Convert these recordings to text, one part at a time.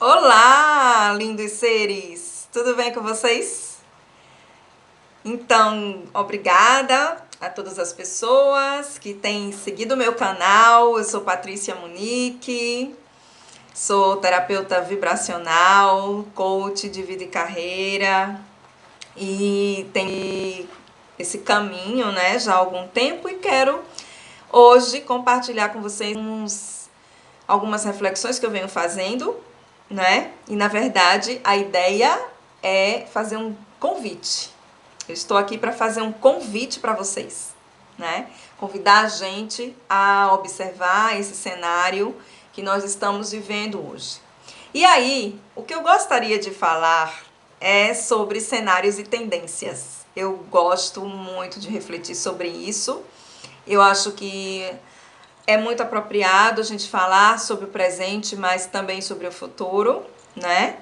Olá, lindos seres! Tudo bem com vocês? Então, obrigada a todas as pessoas que têm seguido o meu canal. Eu sou Patrícia Munique, sou terapeuta vibracional, coach de vida e carreira e tenho esse caminho, né, já há algum tempo e quero hoje compartilhar com vocês algumas reflexões que eu venho fazendo, né? E na verdade a ideia é fazer um convite. Eu estou aqui para fazer um convite para vocês, né? Convidar a gente a observar esse cenário que nós estamos vivendo hoje. E aí, o que eu gostaria de falar é sobre cenários e tendências. Eu gosto muito de refletir sobre isso. Eu acho que é muito apropriado a gente falar sobre o presente, mas também sobre o futuro, né?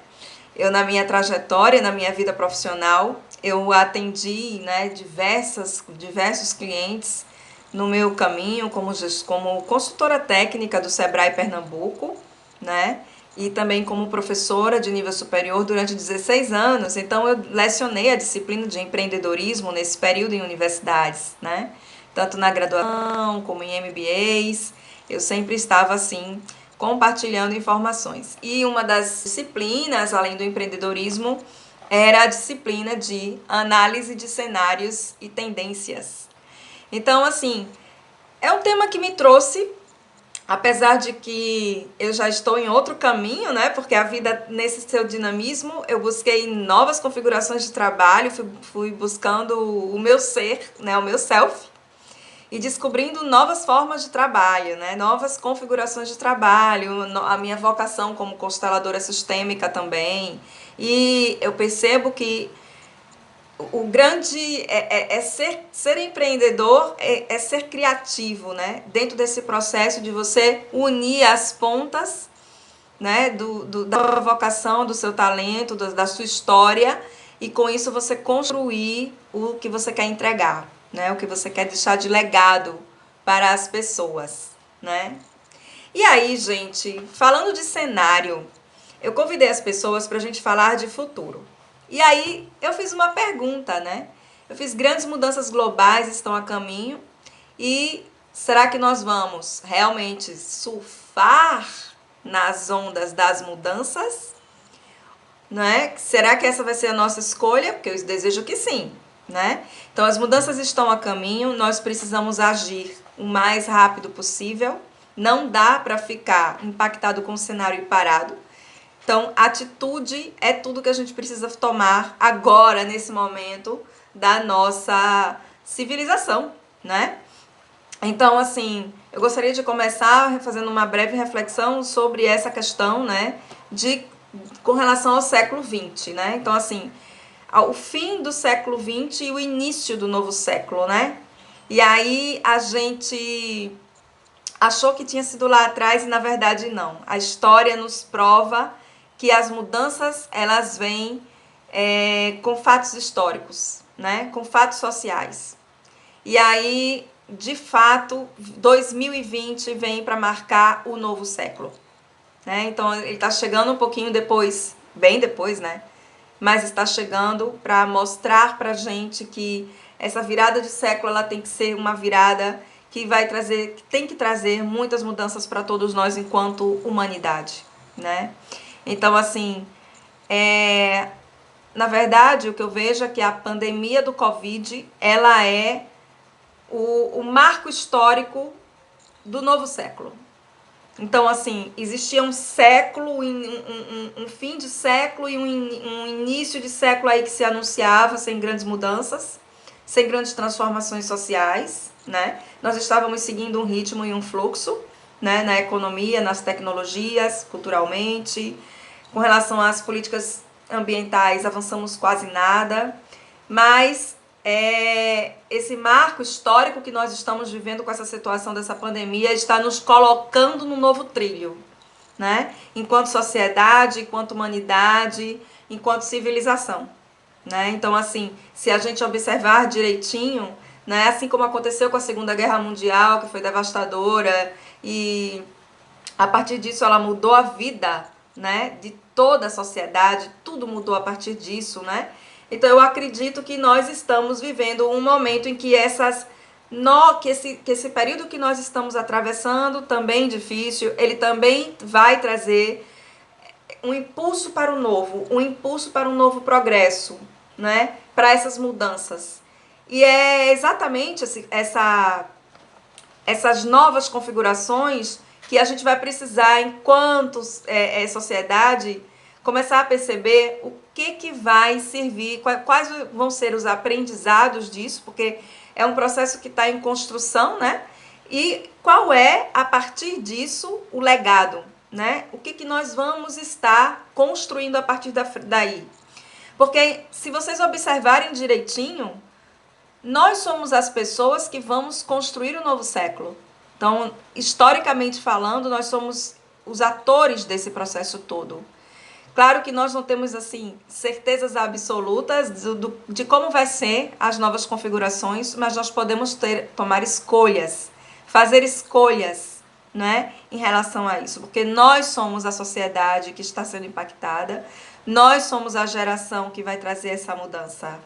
Eu, na minha trajetória, na minha vida profissional, eu atendi, né, diversos clientes no meu caminho como consultora técnica do Sebrae Pernambuco, né? E também como professora de nível superior durante 16 anos. Então, eu lecionei a disciplina de empreendedorismo nesse período em universidades, né? Tanto na graduação como em MBAs, eu sempre estava assim compartilhando informações. E uma das disciplinas, além do empreendedorismo, era a disciplina de análise de cenários e tendências. Então, assim, é um tema que me trouxe, apesar de que eu já estou em outro caminho, né? Porque a vida, nesse seu dinamismo, eu busquei novas configurações de trabalho, fui buscando o meu ser, né? O meu self, e descobrindo novas formas de trabalho, né? Novas configurações de trabalho, a minha vocação como consteladora sistêmica também. E eu percebo que o grande é ser empreendedor, é ser criativo, né? Dentro desse processo de você unir as pontas, né? Da vocação, do seu talento, da sua história, e com isso você construir o que você quer entregar, né? O que você quer deixar de legado para as pessoas, né? E aí, gente, falando de cenário, eu convidei as pessoas para a gente falar de futuro. E aí eu fiz uma pergunta, né? Eu fiz grandes mudanças globais estão a caminho e será que nós vamos realmente surfar nas ondas das mudanças? Né? Será que essa vai ser a nossa escolha? Porque eu desejo que sim, né? Então as mudanças estão a caminho, nós precisamos agir o mais rápido possível. Não dá para ficar impactado com o cenário e parado. Então, atitude é tudo que a gente precisa tomar agora, nesse momento da nossa civilização, né? Então, assim, eu gostaria de começar fazendo uma breve reflexão sobre essa questão, né, com relação ao século XX, né? Então, assim, o fim do século XX e o início do novo século, né? E aí a gente achou que tinha sido lá atrás e na verdade não. A história nos prova que as mudanças elas vêm com fatos históricos, né? Com fatos sociais. E aí, de fato, 2020 vem para marcar o novo século, né? Então ele está chegando um pouquinho depois, bem depois, né? Mas está chegando para mostrar para gente que essa virada de século ela tem que ser uma virada que vai trazer, que tem que trazer muitas mudanças para todos nós enquanto humanidade, né? Então, assim, na verdade, o que eu vejo é que a pandemia do Covid, ela é o marco histórico do novo século. Então, assim, existia um século, um fim de século e um início de século aí que se anunciava sem grandes mudanças, sem grandes transformações sociais, né? Nós estávamos seguindo um ritmo e um fluxo, né? Na economia, nas tecnologias, culturalmente. Com relação às políticas ambientais, avançamos quase nada, mas esse marco histórico que nós estamos vivendo com essa situação dessa pandemia está nos colocando no novo trilho, né? Enquanto sociedade, enquanto humanidade, enquanto civilização, né? Então, assim, se a gente observar direitinho, né, assim como aconteceu com a Segunda Guerra Mundial, que foi devastadora, e a partir disso ela mudou a vida, né, de toda a sociedade, tudo mudou a partir disso, né? Então eu acredito que nós estamos vivendo um momento em que esse período que nós estamos atravessando, também difícil, ele também vai trazer um impulso para o novo, um impulso para um novo progresso, né? Para essas mudanças. E é exatamente essas novas configurações que a gente vai precisar, enquanto sociedade, começar a perceber o que vai servir, quais vão ser os aprendizados disso, porque é um processo que está em construção, né? E qual é, a partir disso, o legado, né? O que nós vamos estar construindo a partir daí. Porque se vocês observarem direitinho, nós somos as pessoas que vamos construir o novo século. Então, historicamente falando, nós somos os atores desse processo todo. Claro que nós não temos, assim, certezas absolutas de como vai ser as novas configurações, mas nós podemos tomar escolhas, fazer escolhas, né, em relação a isso. Porque nós somos a sociedade que está sendo impactada, nós somos a geração que vai trazer essa mudança.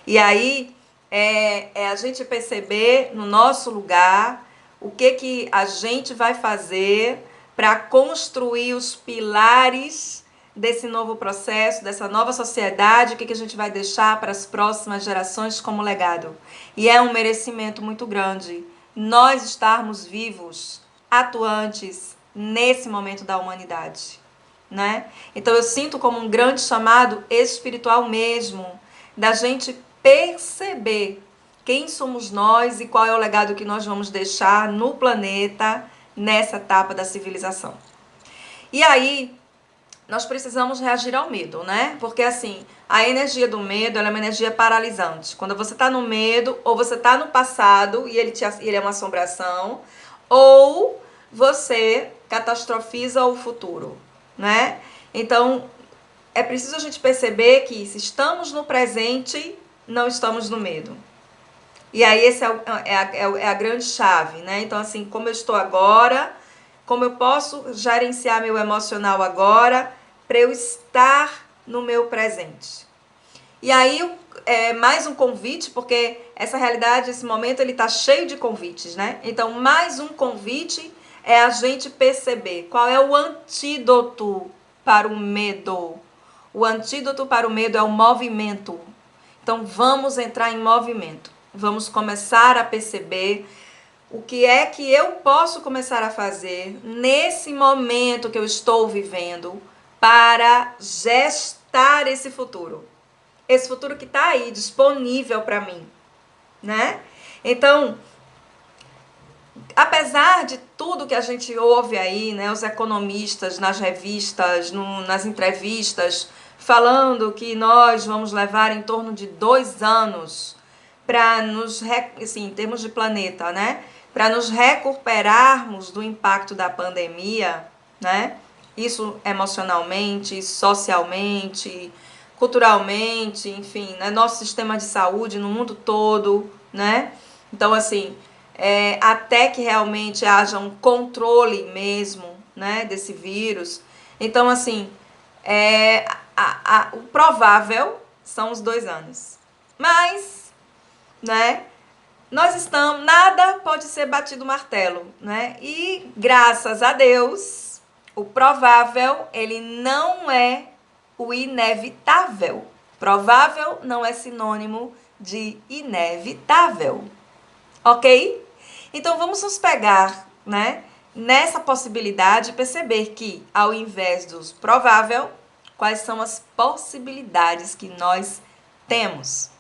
E aí, é a gente perceber no nosso lugar o que a gente vai fazer para construir os pilares desse novo processo, dessa nova sociedade, o que a gente vai deixar para as próximas gerações como legado. E é um merecimento muito grande nós estarmos vivos, atuantes nesse momento da humanidade, né? Então eu sinto como um grande chamado espiritual mesmo, da gente perceber quem somos nós e qual é o legado que nós vamos deixar no planeta nessa etapa da civilização. E aí, nós precisamos reagir ao medo, né? Porque assim, a energia do medo, ela é uma energia paralisante. Quando você está no medo, ou você está no passado e ele é uma assombração, ou você catastrofiza o futuro, né? Então, é preciso a gente perceber que se estamos no presente, não estamos no medo. E aí essa é a grande chave, né? Então, assim, como eu estou agora, como eu posso gerenciar meu emocional agora para eu estar no meu presente. E aí, mais um convite, porque essa realidade, esse momento, ele está cheio de convites, né? Então, mais um convite é a gente perceber qual é o antídoto para o medo. O antídoto para o medo é o movimento. Então, vamos entrar em movimento. Vamos começar a perceber o que é que eu posso começar a fazer nesse momento que eu estou vivendo para gestar esse futuro. Esse futuro que está aí, disponível para mim, né? Então, apesar de tudo que a gente ouve aí, né, os economistas nas revistas, nas entrevistas, falando que nós vamos levar em torno de 2 anos para assim, em termos de planeta, né, para nos recuperarmos do impacto da pandemia, né, isso emocionalmente, socialmente, culturalmente, enfim, né, nosso sistema de saúde no mundo todo, né, então assim, até que realmente haja um controle mesmo, né, desse vírus. Então, assim, o provável são os 2 anos. Mas, né, nada pode ser batido martelo, né? E, graças a Deus, o provável, ele não é o inevitável. Provável não é sinônimo de inevitável. Ok? Então, vamos nos pegar, né, nessa possibilidade e perceber que, ao invés dos provável, quais são as possibilidades que nós temos.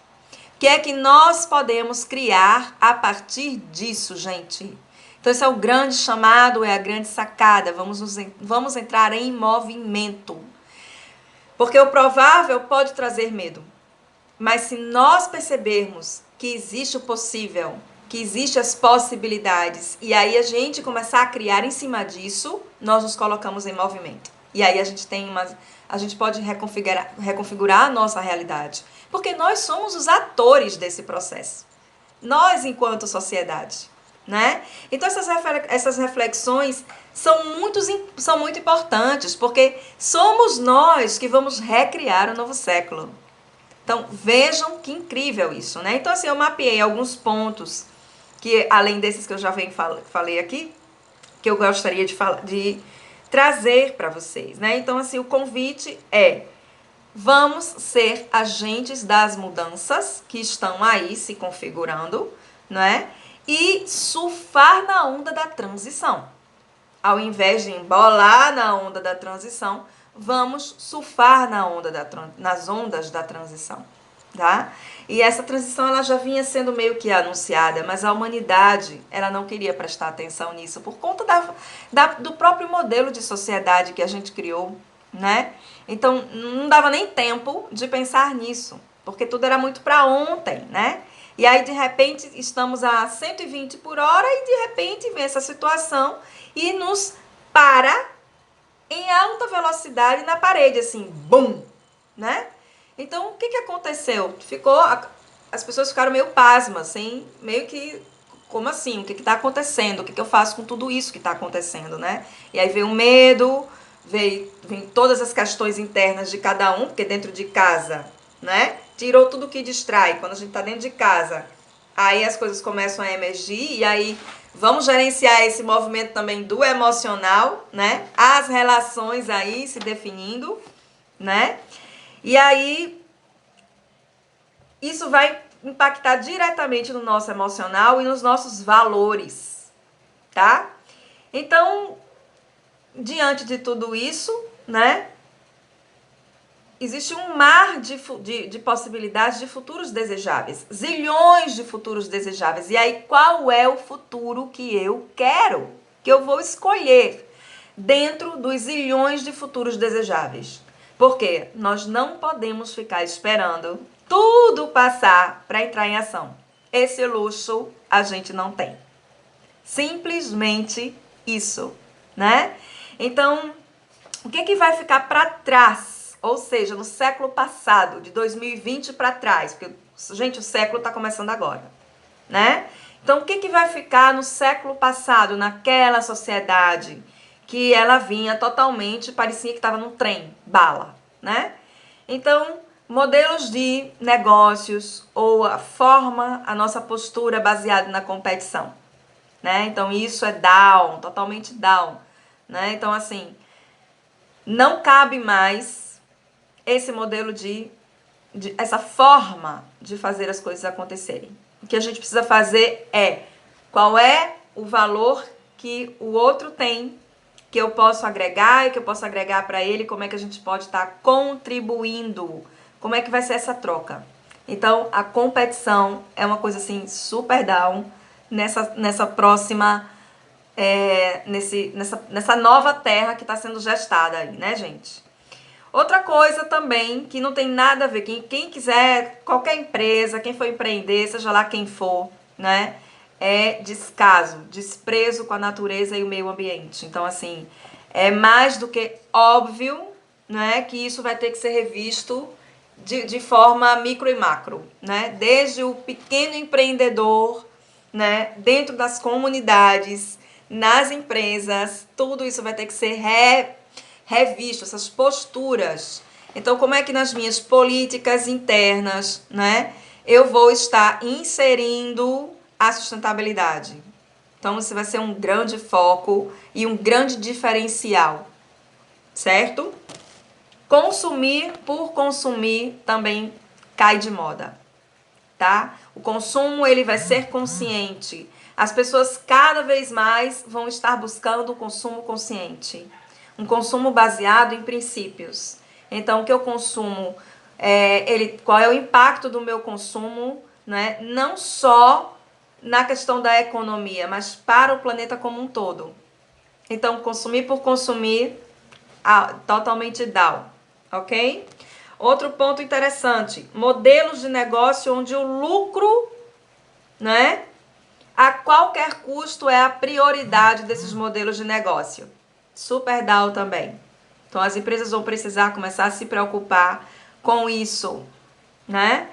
O que é que nós podemos criar a partir disso, gente? Então, esse é o grande chamado, é a grande sacada. Vamos entrar em movimento. Porque o provável pode trazer medo. Mas se nós percebermos que existe o possível, que existem as possibilidades, e aí a gente começar a criar em cima disso, nós nos colocamos em movimento. E aí a gente pode reconfigurar a nossa realidade. Porque nós somos os atores desse processo. Nós, enquanto sociedade, né? Então essas reflexões são muito importantes, porque somos nós que vamos recriar o novo século. Então vejam que incrível isso, né? Então assim, eu mapeei alguns pontos que, além desses que eu já falei aqui, que eu gostaria de trazer para vocês, né? Então assim, o convite é: vamos ser agentes das mudanças que estão aí se configurando, né? E surfar na onda da transição. Ao invés de embolar na onda da transição, vamos surfar nas ondas da transição, tá? E essa transição ela já vinha sendo meio que anunciada, mas a humanidade ela não queria prestar atenção nisso por conta do próprio modelo de sociedade que a gente criou, né? Então não dava nem tempo de pensar nisso, porque tudo era muito para ontem, né? E aí de repente estamos a 120 por hora e de repente vem essa situação e nos para em alta velocidade na parede, assim, bum, né? Então, o que aconteceu? As pessoas ficaram meio pasmas, assim, meio que, como assim? O que está acontecendo? O que eu faço com tudo isso que está acontecendo, né? E aí veio o medo, vem todas as questões internas de cada um, porque dentro de casa, né? Tirou tudo que distrai. Quando a gente está dentro de casa, aí as coisas começam a emergir e aí vamos gerenciar esse movimento também do emocional, né? As relações aí se definindo, né? E aí isso vai impactar diretamente no nosso emocional e nos nossos valores, tá? Então, diante de tudo isso, né? Existe um mar de possibilidades de futuros desejáveis. Zilhões de futuros desejáveis. E aí, qual é o futuro que eu quero? Que eu vou escolher dentro dos zilhões de futuros desejáveis? Porque nós não podemos ficar esperando tudo passar para entrar em ação. Esse luxo a gente não tem. Simplesmente isso, né? Então, o que vai ficar para trás? Ou seja, no século passado, de 2020 para trás, porque, gente, o século está começando agora, né? Então, o que vai ficar no século passado, naquela sociedade que ela vinha totalmente, parecia que estava num trem, bala, né? Então, modelos de negócios ou a nossa postura baseada na competição, né? Então, isso é down, totalmente down, né? Então, assim, não cabe mais esse modelo essa forma de fazer as coisas acontecerem. O que a gente precisa fazer é qual é o valor que o outro tem, que eu posso agregar e que eu posso agregar para ele, como é que a gente pode estar contribuindo, como é que vai ser essa troca. Então, a competição é uma coisa assim super down nessa próxima, nessa nova terra que está sendo gestada aí, né, gente? Outra coisa também que não tem nada a ver, quem quiser, qualquer empresa, quem for empreender, seja lá quem for, né, é desprezo com a natureza e o meio ambiente. Então, assim, é mais do que óbvio, né, que isso vai ter que ser revisto de forma micro e macro, né, desde o pequeno empreendedor, né, dentro das comunidades, nas empresas, tudo isso vai ter que ser revisto, essas posturas. Então, como é que nas minhas políticas internas, né, eu vou estar inserindo a sustentabilidade? Então, isso vai ser um grande foco e um grande diferencial, certo? Consumir por consumir também cai de moda, tá? O consumo, ele vai ser consciente. As pessoas cada vez mais vão estar buscando o consumo consciente. Um consumo baseado em princípios. Então, o que eu consumo, qual é o impacto do meu consumo, né? Não só na questão da economia, mas para o planeta como um todo. Então, consumir por consumir, totalmente down, ok? Outro ponto interessante, modelos de negócio onde o lucro, né, a qualquer custo é a prioridade desses modelos de negócio. Super down também. Então, as empresas vão precisar começar a se preocupar com isso, né?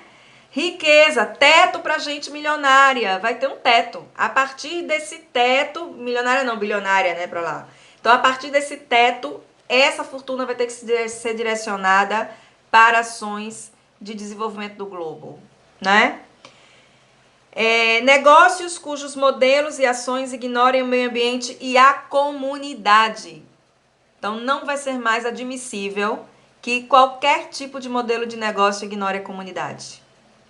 Riqueza, teto para gente milionária, vai ter um teto. A partir desse teto, milionária não, bilionária, né, para lá. Então, a partir desse teto, essa fortuna vai ter que ser direcionada para ações de desenvolvimento do globo, né? Negócios cujos modelos e ações ignorem o meio ambiente e a comunidade. Então, não vai ser mais admissível que qualquer tipo de modelo de negócio ignore a comunidade.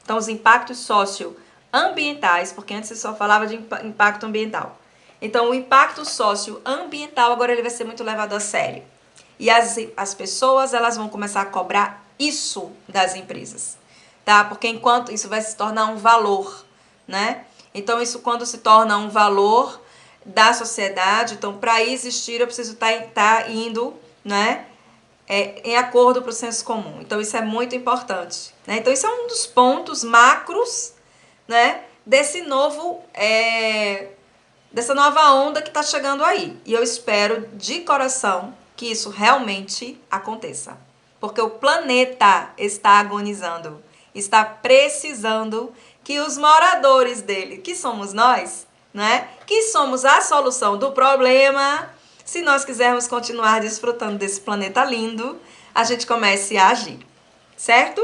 Então, os impactos socioambientais, porque antes você só falava de impacto ambiental. Então, o impacto socioambiental agora ele vai ser muito levado a sério. E as pessoas elas vão começar a cobrar isso das empresas, tá? Porque enquanto isso vai se tornar um valor, né? Então, isso quando se torna um valor da sociedade, então, para existir, eu preciso estar indo, né? Em acordo para o senso comum. Então, isso é muito importante, né? Então, isso é um dos pontos macros, né? Dessa nova onda que está chegando aí. E eu espero de coração que isso realmente aconteça. Porque o planeta está agonizando, está precisando que os moradores dele, que somos nós, né? Que somos a solução do problema. Se nós quisermos continuar desfrutando desse planeta lindo, a gente comece a agir, certo?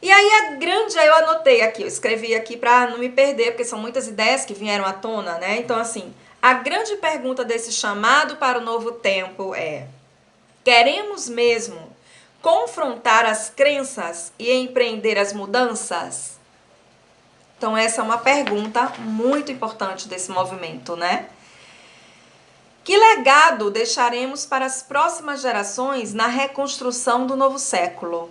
E aí eu anotei aqui, eu escrevi aqui para não me perder, porque são muitas ideias que vieram à tona, né? Então, assim, a grande pergunta desse chamado para o novo tempo é: queremos mesmo confrontar as crenças e empreender as mudanças? Então, essa é uma pergunta muito importante desse movimento, né? Que legado deixaremos para as próximas gerações na reconstrução do novo século?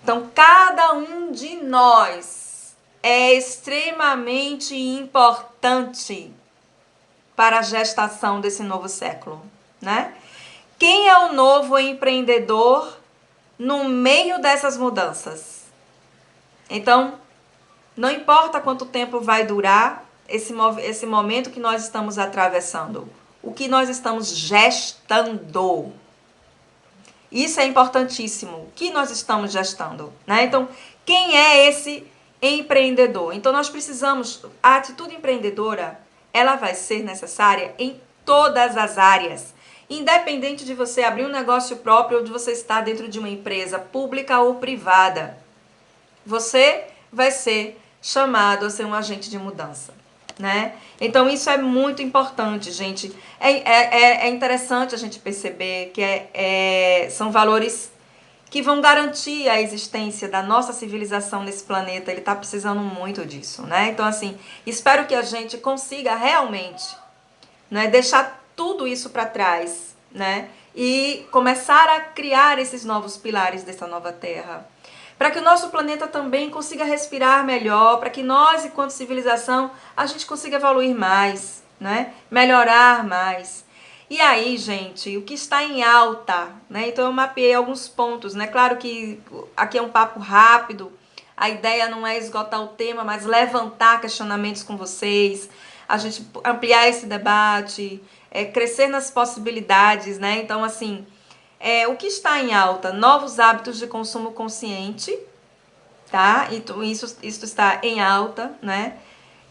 Então, cada um de nós é extremamente importante para a gestação desse novo século, né? Quem é o novo empreendedor no meio dessas mudanças? Então, não importa quanto tempo vai durar esse momento que nós estamos atravessando, o que nós estamos gestando. Isso é importantíssimo. O que nós estamos gestando, né? Então, quem é esse empreendedor? Então, nós precisamos... A atitude empreendedora, ela vai ser necessária em todas as áreas. Independente de você abrir um negócio próprio ou de você estar dentro de uma empresa pública ou privada. Você vai ser chamado a ser um agente de mudança, né? Então, isso é muito importante, gente. É interessante a gente perceber que são valores que vão garantir a existência da nossa civilização nesse planeta. Ele está precisando muito disso, né? Então, assim, espero que a gente consiga realmente, né, deixar tudo isso para trás, né? E começar a criar esses novos pilares dessa nova terra. Para que o nosso planeta também consiga respirar melhor, para que nós, enquanto civilização, a gente consiga evoluir mais, né? Melhorar mais. E aí, gente, o que está em alta, né? Então eu mapeei alguns pontos, né? Claro que aqui é um papo rápido, a ideia não é esgotar o tema, mas levantar questionamentos com vocês, a gente ampliar esse debate, crescer nas possibilidades, né? Então, assim... o que está em alta? Novos hábitos de consumo consciente, tá? Então, isso está em alta, né?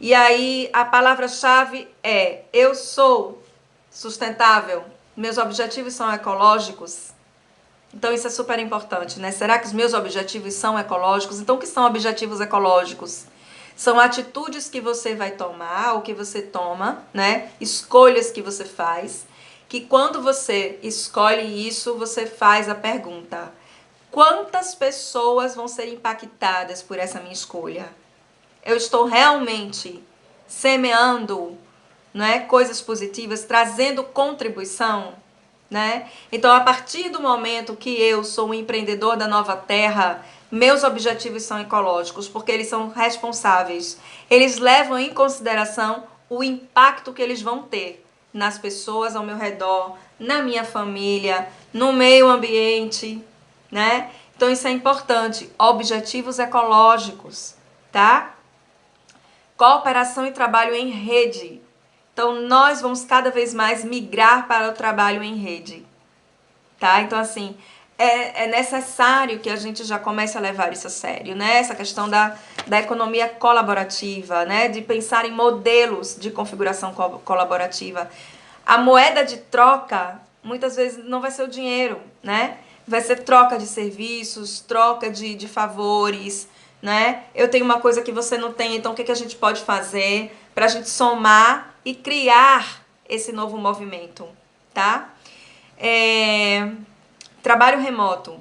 E aí, a palavra-chave é: eu sou sustentável, meus objetivos são ecológicos. Então, isso é super importante, né? Será que os meus objetivos são ecológicos? Então, o que são objetivos ecológicos? São atitudes que você vai tomar, ou que você toma, né? Escolhas que você faz, que quando você escolhe isso, você faz a pergunta: quantas pessoas vão ser impactadas por essa minha escolha? Eu estou realmente semeando, né, coisas positivas, trazendo contribuição, né? Então, a partir do momento que eu sou um empreendedor da nova terra, meus objetivos são ecológicos, porque eles são responsáveis. Eles levam em consideração o impacto que eles vão ter nas pessoas ao meu redor, na minha família, no meio ambiente, né? Então, isso é importante. Objetivos ecológicos, tá? Cooperação e trabalho em rede. Então, nós vamos cada vez mais migrar para o trabalho em rede, tá? Então, assim, é necessário que a gente já comece a levar isso a sério, né? Essa questão da economia colaborativa, né? De pensar em modelos de configuração colaborativa. A moeda de troca, muitas vezes, não vai ser o dinheiro, né? Vai ser troca de serviços, troca de favores, né? Eu tenho uma coisa que você não tem, então o que a gente pode fazer para a gente somar e criar esse novo movimento, tá? Trabalho remoto,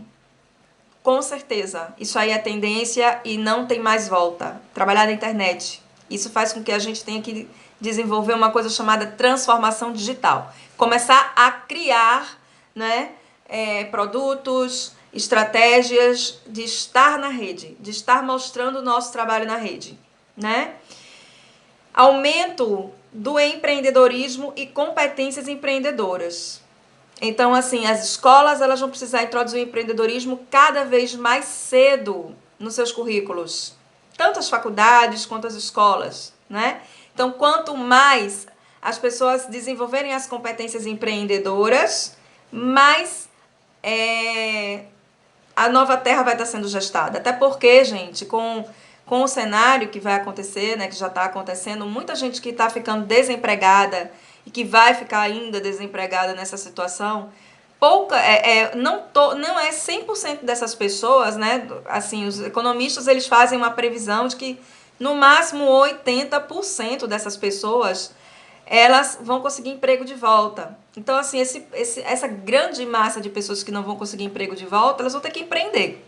com certeza, isso aí é tendência e não tem mais volta. Trabalhar na internet, isso faz com que a gente tenha que desenvolver uma coisa chamada transformação digital. Começar a criar, né, produtos, estratégias de estar na rede, de estar mostrando o nosso trabalho na rede, né? Aumento do empreendedorismo e competências empreendedoras. Então, assim, as escolas elas vão precisar introduzir o empreendedorismo cada vez mais cedo nos seus currículos. Tanto as faculdades quanto as escolas, né? Então, quanto mais as pessoas desenvolverem as competências empreendedoras, mais a nova terra vai estar sendo gestada. Até porque, gente, com o cenário que vai acontecer, né, que já está acontecendo, muita gente que está ficando desempregada e que vai ficar ainda desempregada nessa situação, não é 100% dessas pessoas, né? Assim, os economistas eles fazem uma previsão de que no máximo 80% dessas pessoas elas vão conseguir emprego de volta. Então, assim, essa grande massa de pessoas que não vão conseguir emprego de volta, elas vão ter que empreender,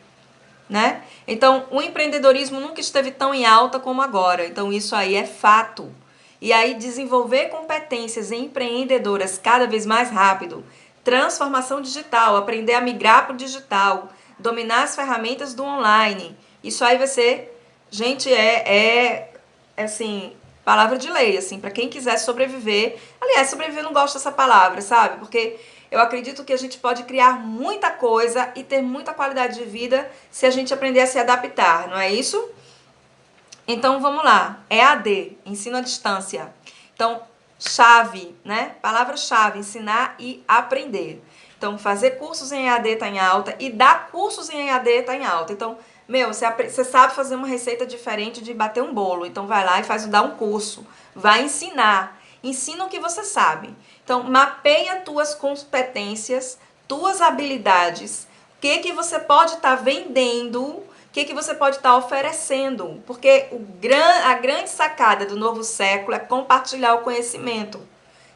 né? Então, o empreendedorismo nunca esteve tão em alta como agora. Então, isso aí é fato. E aí, desenvolver competências empreendedoras cada vez mais rápido, transformação digital, aprender a migrar para o digital, dominar as ferramentas do online. Isso aí vai ser, gente, assim, palavra de lei, assim, para quem quiser sobreviver. Aliás, sobreviver eu não gosto dessa palavra, sabe? Porque eu acredito que a gente pode criar muita coisa e ter muita qualidade de vida se a gente aprender a se adaptar, não é isso? Então, vamos lá. EAD, ensino à distância. Então, chave, né? Palavra-chave, ensinar e aprender. Então, fazer cursos em EAD está em alta e dar cursos em EAD está em alta. Então, você sabe fazer uma receita diferente de bater um bolo. Então, vai lá e dá um curso. Vai ensinar. Ensina o que você sabe. Então, mapeia tuas competências, tuas habilidades. O que você pode estar vendendo, o que você pode estar oferecendo. Porque a grande sacada do novo século é compartilhar o conhecimento,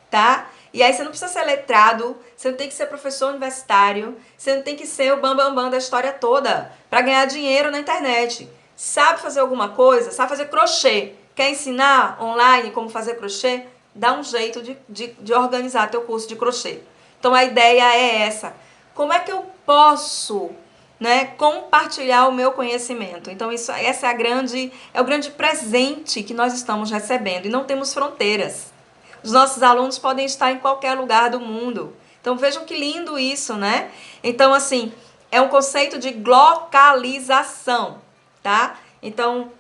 tá? E aí você não precisa ser letrado, você não tem que ser professor universitário, você não tem que ser o bambambam da história toda para ganhar dinheiro na internet. Sabe fazer alguma coisa? Sabe fazer crochê? Quer ensinar online como fazer crochê? Dá um jeito de organizar teu curso de crochê. Então a ideia é essa. Como é que eu posso, né, compartilhar o meu conhecimento? Então essa é o grande presente que nós estamos recebendo e não temos fronteiras. Os nossos alunos podem estar em qualquer lugar do mundo. Então vejam que lindo isso, né? Então assim, é um conceito de localização, tá? Então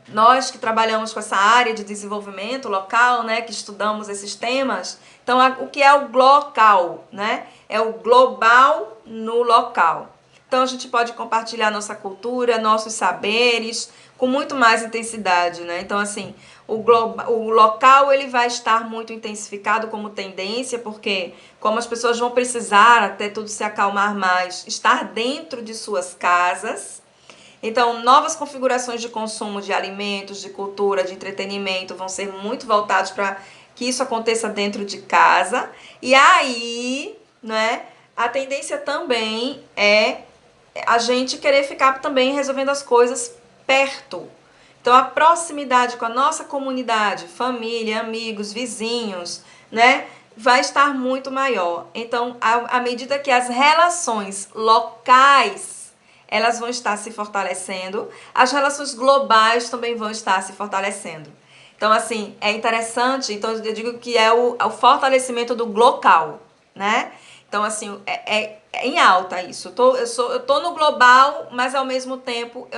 nós que trabalhamos com essa área de desenvolvimento local, né, que estudamos esses temas, então o que é o glocal, né? É o global no local. Então a gente pode compartilhar nossa cultura, nossos saberes com muito mais intensidade, né? Então assim, o local ele vai estar muito intensificado como tendência, porque como as pessoas vão precisar, até tudo se acalmar mais, estar dentro de suas casas. Então, novas configurações de consumo de alimentos, de cultura, de entretenimento vão ser muito voltados para que isso aconteça dentro de casa. E aí, né, a tendência também é a gente querer ficar também resolvendo as coisas perto. Então, a proximidade com a nossa comunidade, família, amigos, vizinhos, né, vai estar muito maior. Então, à medida que as relações locais elas vão estar se fortalecendo, as relações globais também vão estar se fortalecendo. Então, assim, é interessante, então eu digo que é o fortalecimento do glocal, né? Então, assim, é em alta isso. Eu tô no global, mas ao mesmo tempo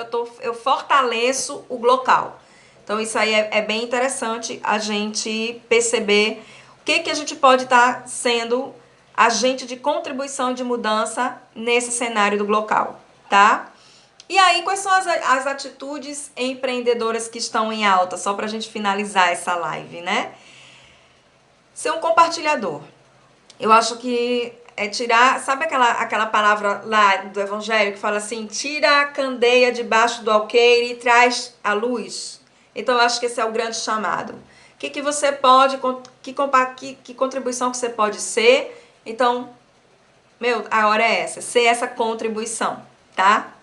eu fortaleço o glocal. Então, isso aí é bem interessante a gente perceber o que a gente pode estar sendo agente de contribuição de mudança nesse cenário do local, tá? E aí, quais são as atitudes empreendedoras que estão em alta? Só para a gente finalizar essa live, né? Ser um compartilhador. Eu acho que é tirar... Sabe aquela palavra lá do Evangelho que fala assim, tira a candeia debaixo do alqueire e traz a luz? Então, eu acho que esse é o grande chamado. O que você pode... Que contribuição que você pode ser? Então, a hora é essa. Ser essa contribuição, tá?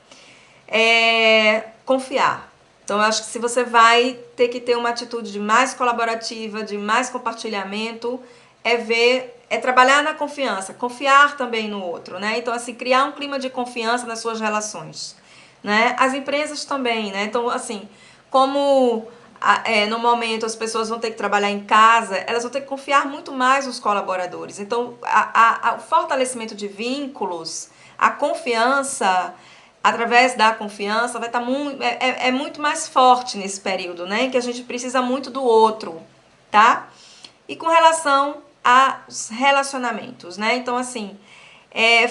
Confiar. Então, eu acho que se você vai ter que ter uma atitude de mais colaborativa, de mais compartilhamento, é trabalhar na confiança, confiar também no outro, né? Então, assim, criar um clima de confiança nas suas relações, né? As empresas também, né? Então, assim, como no momento as pessoas vão ter que trabalhar em casa, elas vão ter que confiar muito mais nos colaboradores. Então, o fortalecimento de vínculos, a confiança, através da confiança, vai estar muito mais forte nesse período, né? Em que a gente precisa muito do outro, tá? E com relação aos relacionamentos, né? Então, assim,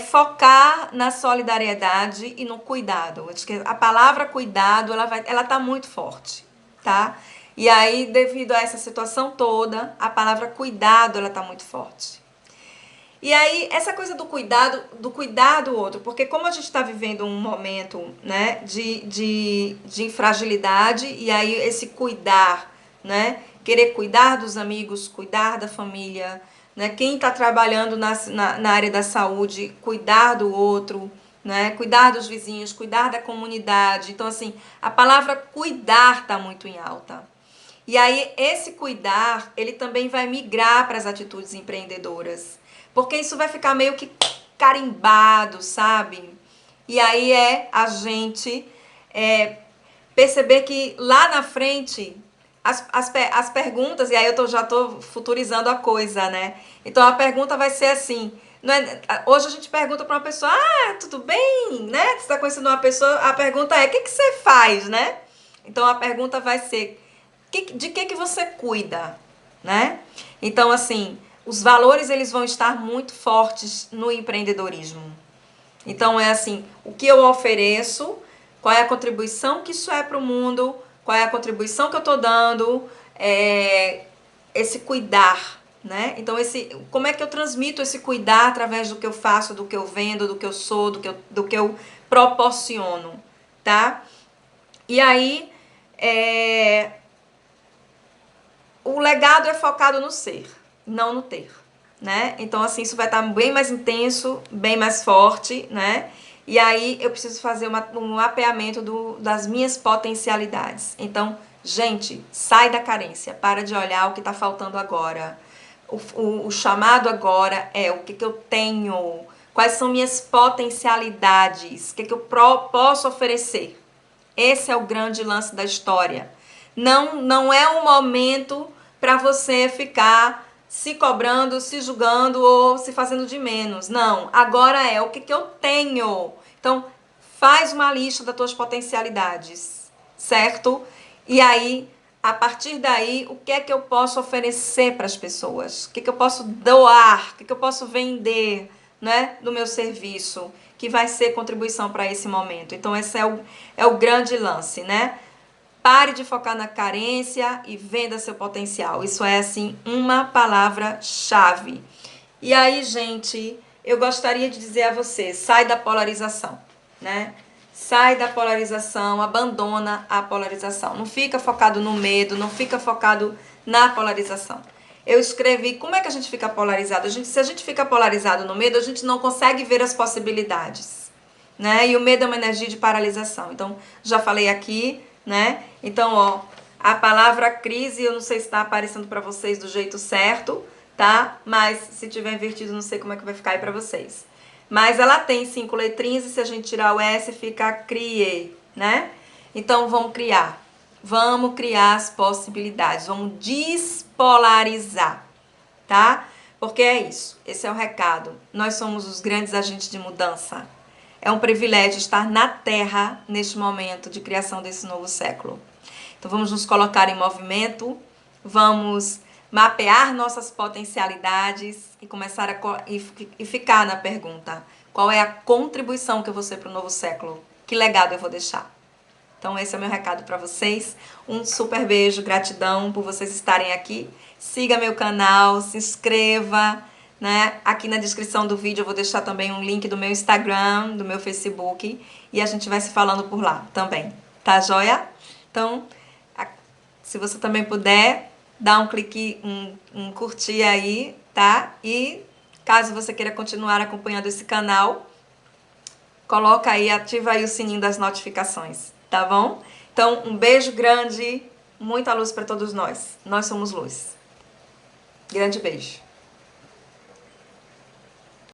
focar na solidariedade e no cuidado. Acho que a palavra cuidado, ela tá muito forte, tá? E aí, devido a essa situação toda, a palavra cuidado, ela tá muito forte. E aí, essa coisa do cuidar do outro, porque como a gente está vivendo um momento, né, de fragilidade, e aí esse cuidar, né, querer cuidar dos amigos, cuidar da família, né, quem está trabalhando na área da saúde, cuidar do outro, né, cuidar dos vizinhos, cuidar da comunidade. Então, assim, a palavra cuidar está muito em alta. E aí, esse cuidar, ele também vai migrar para as atitudes empreendedoras. Porque isso vai ficar meio que carimbado, sabe? E aí a gente perceber que lá na frente, as perguntas, e aí já tô futurizando a coisa, né? Então a pergunta vai ser assim, hoje a gente pergunta para uma pessoa, tudo bem, né? Você tá conhecendo uma pessoa, a pergunta é, o que você faz, né? Então a pergunta vai ser, de que você cuida, né? Então, assim, os valores eles vão estar muito fortes no empreendedorismo. Então, é assim, o que eu ofereço, qual é a contribuição que isso é para o mundo, qual é a contribuição que eu estou dando, esse cuidar, né? Então, como é que eu transmito esse cuidar através do que eu faço, do que eu vendo, do que eu sou, do que eu proporciono, tá? E aí, o legado é focado no ser, não no ter, né? Então, assim, isso vai estar bem mais intenso, bem mais forte, né? E aí eu preciso fazer um mapeamento das minhas potencialidades. Então, gente, sai da carência, para de olhar o que está faltando agora. O chamado agora é o que eu tenho, quais são minhas potencialidades, o que eu posso oferecer. Esse é o grande lance da história. Não é um momento para você ficar se cobrando, se julgando ou se fazendo de menos. Não, agora é o que eu tenho. Então, faz uma lista das tuas potencialidades, certo? E aí, a partir daí, o que é que eu posso oferecer para as pessoas? O que é que eu posso doar? O que é que eu posso vender, né, do meu serviço? Que vai ser contribuição para esse momento. Então, esse é o grande lance, né? Pare de focar na carência e venda seu potencial. Isso é, assim, uma palavra-chave. E aí, gente, eu gostaria de dizer a você, sai da polarização, né? Sai da polarização, abandona a polarização. Não fica focado no medo, não fica focado na polarização. Eu escrevi, como é que a gente fica polarizado? Se a gente fica polarizado no medo, a gente não consegue ver as possibilidades, né? E o medo é uma energia de paralisação. Então, já falei aqui, né? Então, ó, a palavra crise, eu não sei se está aparecendo para vocês do jeito certo, tá? Mas se tiver invertido, não sei como é que vai ficar aí para vocês. Mas ela tem 5 letrinhas e se a gente tirar o S, fica CRIE, né? Então, vamos criar. Vamos criar as possibilidades. Vamos despolarizar, tá? Porque é isso. Esse é o recado. Nós somos os grandes agentes de mudança. É um privilégio estar na Terra neste momento de criação desse novo século. Então vamos nos colocar em movimento, vamos mapear nossas potencialidades e começar e ficar na pergunta: qual é a contribuição que eu vou ser para o novo século? Que legado eu vou deixar? Então esse é o meu recado para vocês. Um super beijo, gratidão por vocês estarem aqui. Siga meu canal, se inscreva, né? Aqui na descrição do vídeo eu vou deixar também um link do meu Instagram, do meu Facebook, e a gente vai se falando por lá também. Tá joia? Então, se você também puder, dá um clique, um curtir aí, tá? E caso você queira continuar acompanhando esse canal, coloca aí, ativa aí o sininho das notificações, tá bom? Então, um beijo grande, muita luz para todos nós. Nós somos luz. Grande beijo.